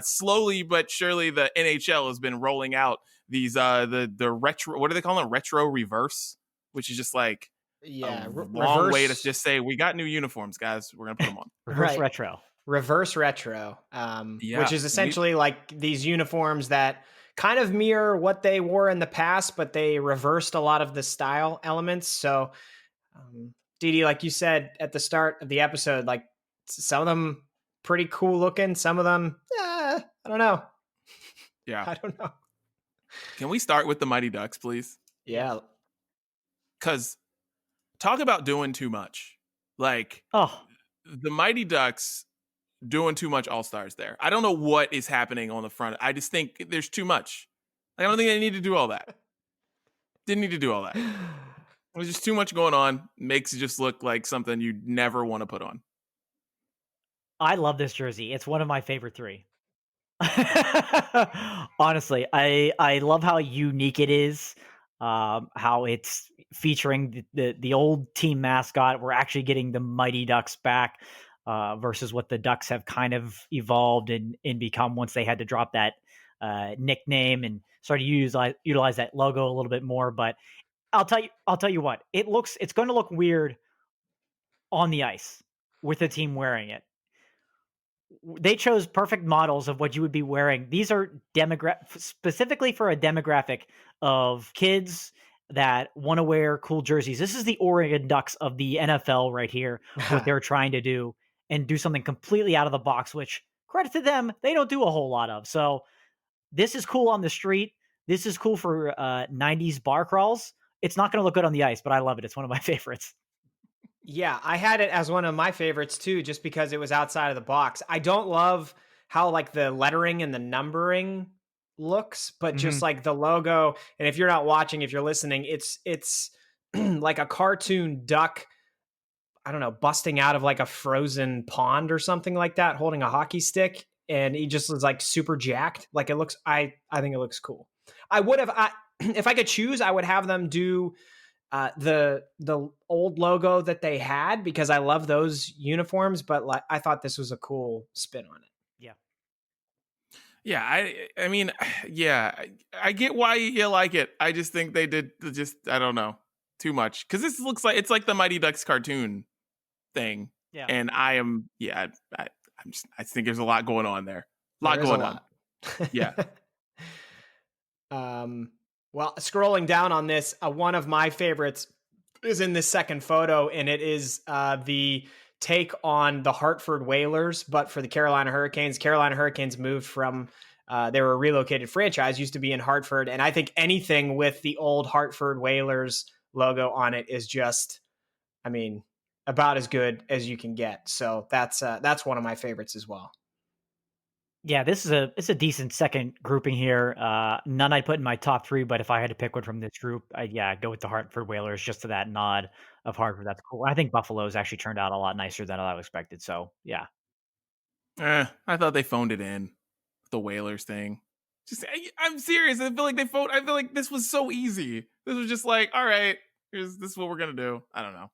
slowly but surely the NHL has been rolling out these the retro, what do they call it? Retro reverse, which is just like a long way to reverse. just say we got new uniforms, guys. We're gonna put them on. Reverse retro. Reverse retro, which Yeah, is essentially like these uniforms that kind of mirror what they wore in the past, but they reversed a lot of the style elements. So, Didi, like you said at the start of the episode, like some of them pretty cool looking, some of them, I don't know. Yeah. I don't know. Can we start with the Mighty Ducks, please? Yeah. Because talk about doing too much. Like, the Mighty Ducks doing too much All-Stars there. I don't know what is happening on the front. I just think there's too much. Like, I don't think they need to do all that. Didn't need to do all that. There's just too much going on. Makes it just look like something you'd never want to put on. I love this jersey. It's one of my favorite 3. Honestly, I love how unique it is. How it's featuring the old team mascot. We're actually getting the Mighty Ducks back, versus what the Ducks have kind of evolved and become once they had to drop that nickname and start to utilize that logo a little bit more. But I'll tell you what, it's going to look weird on the ice with the team wearing it. They chose perfect models of what you would be wearing. These are specifically for a demographic of kids that want to wear cool jerseys. This is the Oregon Ducks of the NFL right here, what they're trying to do and do something completely out of the box, which credit to them, they don't do a whole lot of. So this is cool on the street. This is cool for 90s bar crawls. It's not going to look good on the ice, but I love it. It's one of my favorites. Yeah, I had it as one of my favorites too, just because it was outside of the box. I don't love how like the lettering and the numbering looks, but just like the logo. And if you're not watching, if you're listening, it's like a cartoon duck, I don't know, busting out of like a frozen pond or something like that, holding a hockey stick. And he just was like super jacked. Like it looks, I think it looks cool. I would have, if I could choose, I would have them do the old logo that they had, because I love those uniforms, but like I thought this was a cool spin on it. Yeah, I mean, yeah, I get why you like it. I just think they did I don't know, too much, because this looks like it's like the Mighty Ducks cartoon thing. Yeah, and I think there's a lot going on there. A lot going on. Yeah. Well, scrolling down on this, one of my favorites is in this second photo, and it is the take on the Hartford Whalers, but for the Carolina Hurricanes. Carolina Hurricanes moved from, they were a relocated franchise, used to be in Hartford, and I think anything with the old Hartford Whalers logo on it is just, I mean, about as good as you can get. So that's one of my favorites as well. Yeah, it's a decent second grouping here. None I'd put in my top 3, but if I had to pick one from this group, I'd go with the Hartford Whalers just to that nod of Hartford. That's cool. I think Buffalo's actually turned out a lot nicer than I expected. So yeah. I thought they phoned it in, the Whalers thing. I'm serious. I feel like this was so easy. This was just like, all right, this is what we're gonna do. I don't know.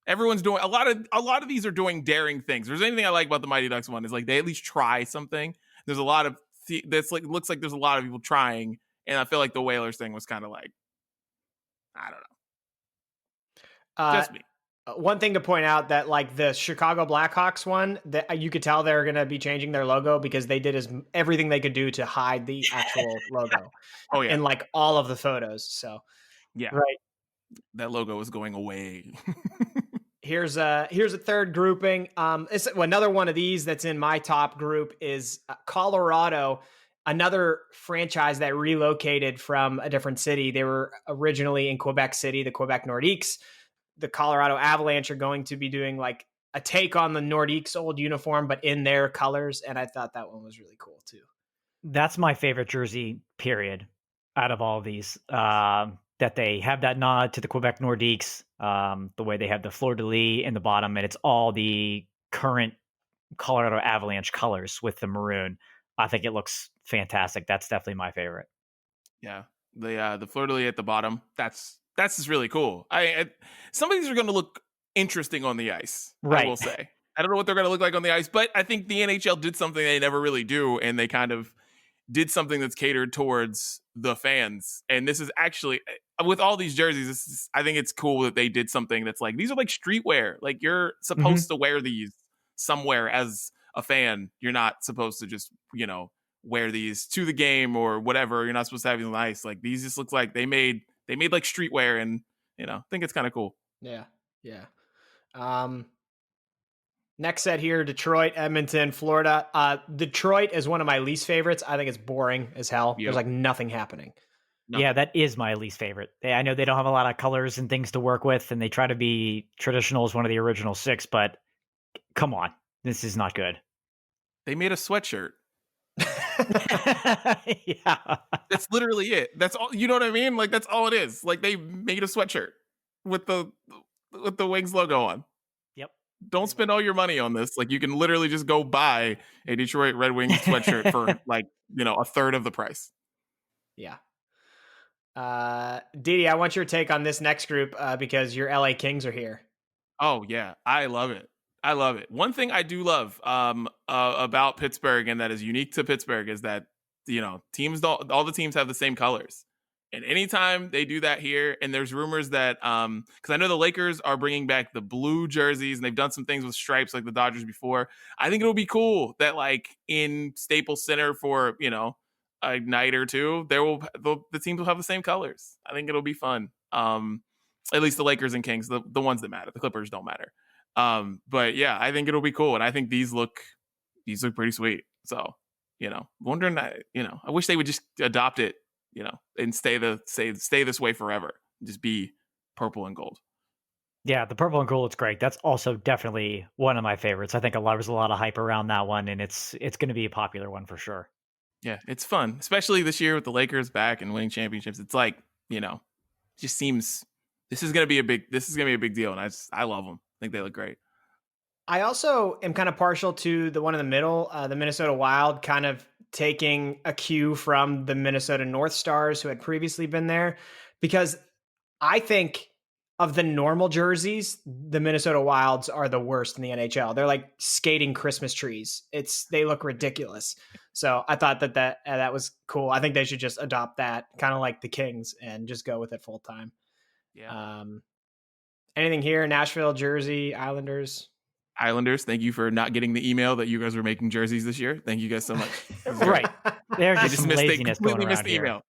Everyone's doing a lot of these are doing daring things. If there's anything I like about the Mighty Ducks one is like they at least try something. There's a lot of that's like looks like there's a lot of people trying, and I feel like the Whalers thing was kind of like, I don't know. Just me. One thing to point out that like the Chicago Blackhawks one, that you could tell they're going to be changing their logo because they did everything they could do to hide the actual logo. Oh yeah, in like all of the photos. So yeah, right. That logo is going away. Here's a third grouping. Another one of these that's in my top group is Colorado, another franchise that relocated from a different city. They were originally in Quebec City, the Quebec Nordiques. The Colorado Avalanche are going to be doing like a take on the Nordiques old uniform, but in their colors. And I thought that one was really cool too. That's my favorite jersey, period, out of all of these. That they have that nod to the Quebec Nordiques, the way they have the fleur-de-lis in the bottom, and it's all the current Colorado Avalanche colors with the maroon. I think it looks fantastic. That's definitely my favorite. Yeah, the fleur-de-lis at the bottom. That's just really cool. Some of these are going to look interesting on the ice. Right. I will say. I don't know what they're going to look like on the ice, but I think the NHL did something they never really do, and they kind of did something that's catered towards the fans. And this is actually, with all these jerseys, I think it's cool that they did something that's like, these are like streetwear. Like, you're supposed to wear these somewhere as a fan. You're not supposed to just, wear these to the game or whatever. You're not supposed to have these on the ice. Like, these just look like they made like streetwear, and I think it's kind of cool. Yeah. Next set here, Detroit, Edmonton, Florida. Detroit is one of my least favorites. I think it's boring as hell. Yep. There's like nothing happening. Nothing. Yeah, that is my least favorite. I know they don't have a lot of colors and things to work with, and they try to be traditional as one of the original 6, but come on, this is not good. They made a sweatshirt. Yeah. That's literally it. That's all. You know what I mean? Like, that's all it is. Like, they made a sweatshirt with the Wings logo on. Yep. Don't spend all your money on this. Like, you can literally just go buy a Detroit Red Wings sweatshirt for like, a third of the price. Yeah. Didi, I want your take on this next group because your LA Kings are here. Oh yeah, I love it. One thing I do love about Pittsburgh, and that is unique to Pittsburgh, is that teams don't, all the teams have the same colors. And anytime they do that here, and there's rumors that because I know the Lakers are bringing back the blue jerseys, and they've done some things with stripes like the Dodgers before. I think it'll be cool that like in Staples Center for a night or two, the teams will have the same colors. I think it'll be fun. At least the Lakers and Kings, the ones that matter. The Clippers don't matter. But yeah, I think it'll be cool, and I think these look pretty sweet. So wondering that I wish they would just adopt it, and stay this way forever. Just be purple and gold. Yeah, the purple and gold, it's great. That's also definitely one of my favorites. I think there's a lot of hype around that one, and it's going to be a popular one for sure. Yeah, it's fun, especially this year with the Lakers back and winning championships. It's like, just seems this is going to be a big deal, and I love them. I think they look great. I also am kind of partial to the one in the middle, the Minnesota Wild, kind of taking a cue from the Minnesota North Stars who had previously been there, because I think of the normal jerseys, the Minnesota Wilds are the worst in the NHL. They're like skating Christmas trees. They look ridiculous. So I thought that was cool. I think they should just adopt that, kind of like the Kings, and just go with it full time. Yeah. Anything here? Nashville, Jersey, Islanders. Thank you for not getting the email that you guys were making jerseys this year. Thank you guys so much. Right. There's just some laziness going around here. Email.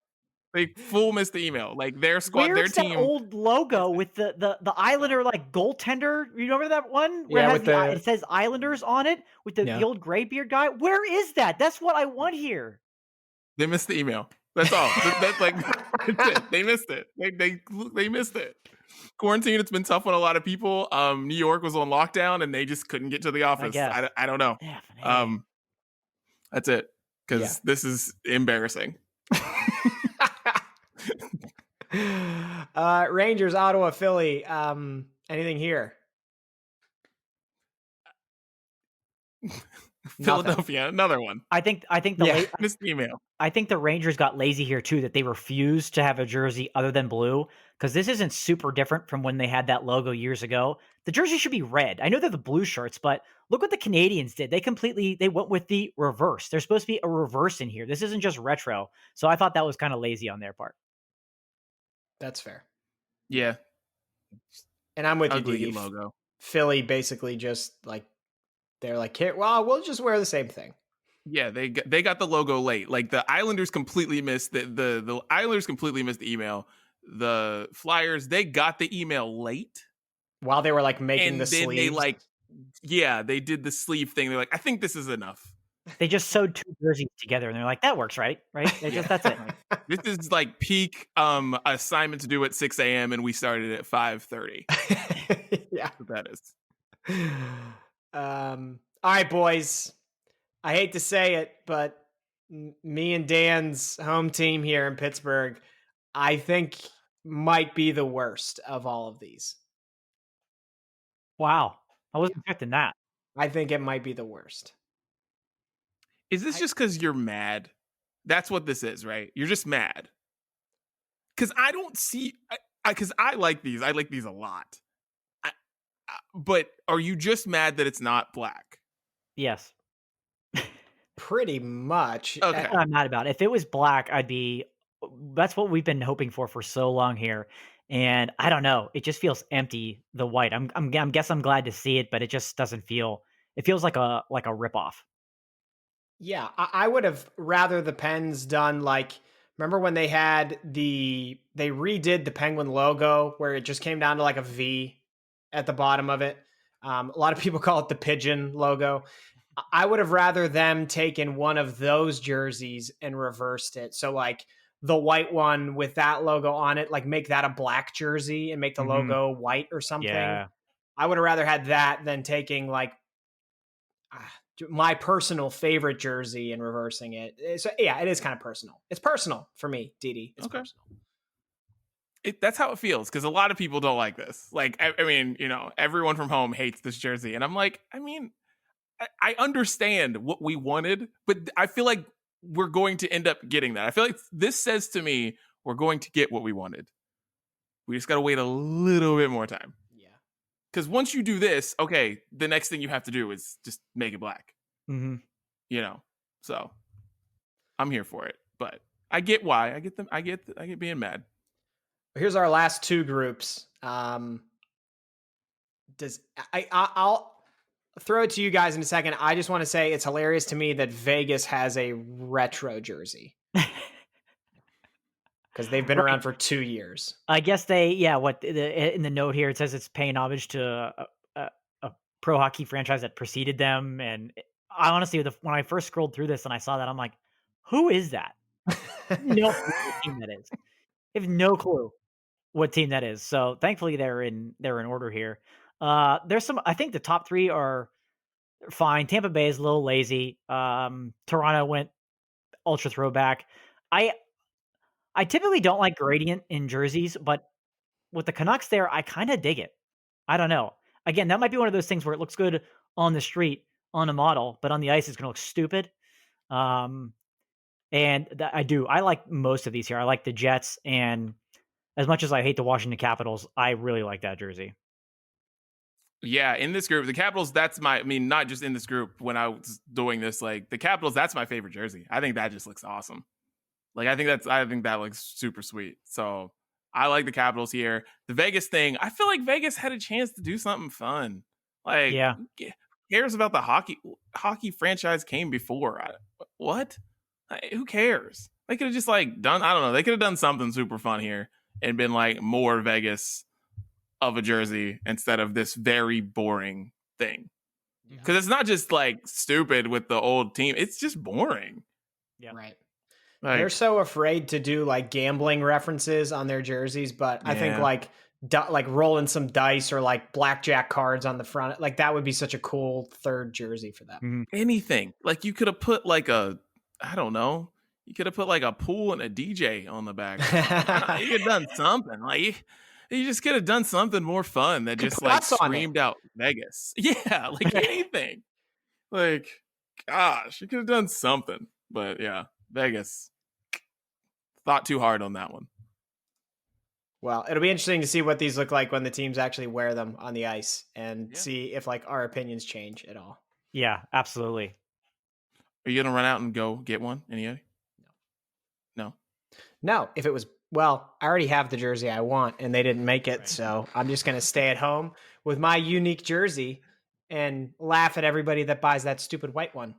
They missed the email. Like their squad, Where's their team. That old logo with the Islander like goaltender. You remember that one where it says Islanders on it with the old gray beard guy? Where is that? That's what I want here. They missed the email. That's all. That's like that's it. They missed it. They missed it. Quarantine, it's been tough on a lot of people. New York was on lockdown and they just couldn't get to the office. I don't know. Definitely. That's it. Because this is embarrassing. Rangers, Ottawa, Philly. Anything here? Philadelphia, another one. I think missed email. I think the Rangers got lazy here too, that they refused to have a jersey other than blue, because this isn't super different from when they had that logo years ago. The jersey should be red. I know they're the blue shirts, but look what the Canadians did. They went with the reverse. There's supposed to be a reverse in here. This isn't just retro. So I thought that was kind of lazy on their part. That's fair. Yeah. And I'm with Ugly you, logo. Philly basically just like, they're like, well, we'll just wear the same thing. Yeah, they got the logo late. Like the Islanders completely missed the Islanders completely missed the email. The Flyers, they got the email late while they were like making the sleeves. They did the sleeve thing. They're like, I think this is enough. They just sewed two jerseys together and they're like, that works, right? That's it. This is like peak assignment to do at 6 a.m. and we started at 5:30. Yeah. That's what that is. All right, boys. I hate to say it, but me and Dan's home team here in Pittsburgh, I think might be the worst of all of these. Wow. I wasn't expecting that. I think it might be the worst. Is this just because you're mad? That's what this is, right? You're just mad. Because I don't see... Because I like these. I like these a lot. But are you just mad that it's not black? Yes. Pretty much. Okay. I'm mad about it. If it was black, I'd be that's what we've been hoping for so long here, and I don't know, it just feels empty, the white. I'm glad to see it, but it just doesn't feel it feels like a ripoff. Yeah, I would have rather the Pens done like, remember when they redid the Penguin logo where it just came down to like a V at the bottom of it. A lot of people call it the pigeon logo. I would have rather them taken one of those jerseys and reversed it. So like the white one with that logo on it, like make that a black jersey and make the logo white or something. Yeah. I would have rather had that than taking like my personal favorite jersey and reversing it. So yeah, it is kind of personal. It's personal for me, Didi. It's personal. That's how it feels, because a lot of people don't like this. Like, I mean, everyone from home hates this jersey, and I'm like, I mean, I understand what we wanted, but I feel like we're going to end up getting that. I feel like this says to me we're going to get what we wanted. We just got to wait a little bit more time. Yeah. Because once you do this, okay, the next thing you have to do is just make it black. So I'm here for it, but I get why. I get being mad. Here's our last two groups. I'll throw it to you guys in a second. I just want to say it's hilarious to me that Vegas has a retro jersey because they've been around for 2 years. I guess in the note here, it says it's paying homage to a pro hockey franchise that preceded them. And I honestly, when I first scrolled through this and I saw that, I'm like, who is that? No clue what team that is. I have no clue what team that is. So thankfully they're in order here. There's some, I think the top three are fine. Tampa Bay is a little lazy. Toronto went ultra throwback. I typically don't like gradient in jerseys, but with the Canucks there, I kind of dig it. I don't know. Again, that might be one of those things where it looks good on the street on a model, but on the ice it's going to look stupid. I like most of these here. I like the Jets, and as much as I hate the Washington Capitals, I really like that jersey. Yeah, in this group, the Capitals, not just in this group, when I was doing this, like the Capitals, that's my favorite jersey. I think that just looks awesome. Like, I think that looks super sweet. So I like the Capitals here. The Vegas thing, I feel like Vegas had a chance to do something fun. Like, who cares about the hockey franchise came before? What? Who cares? They could have just done, I don't know. They could have done something super fun here and been like more Vegas of a jersey instead of this very boring thing. Because it's not just like stupid with the old team. It's just boring. Yeah. Right. They're so afraid to do like gambling references on their jerseys, but I think like rolling some dice or like blackjack cards on the front, like that would be such a cool third jersey for them. Anything. Like you could have put I don't know. You could have put like a pool and a DJ on the back. You could have done something. Like you just could have done something more fun that just like screamed out Vegas. Yeah, like anything. Like, gosh, you could have done something. But yeah, Vegas. Thought too hard on that one. Well, it'll be interesting to see what these look like when the teams actually wear them on the ice and see if like our opinions change at all. Yeah, absolutely. Are you going to run out and go get one? No, if it was, well, I already have the jersey I want and they didn't make it. Right. So I'm just going to stay at home with my unique jersey and laugh at everybody that buys that stupid white one.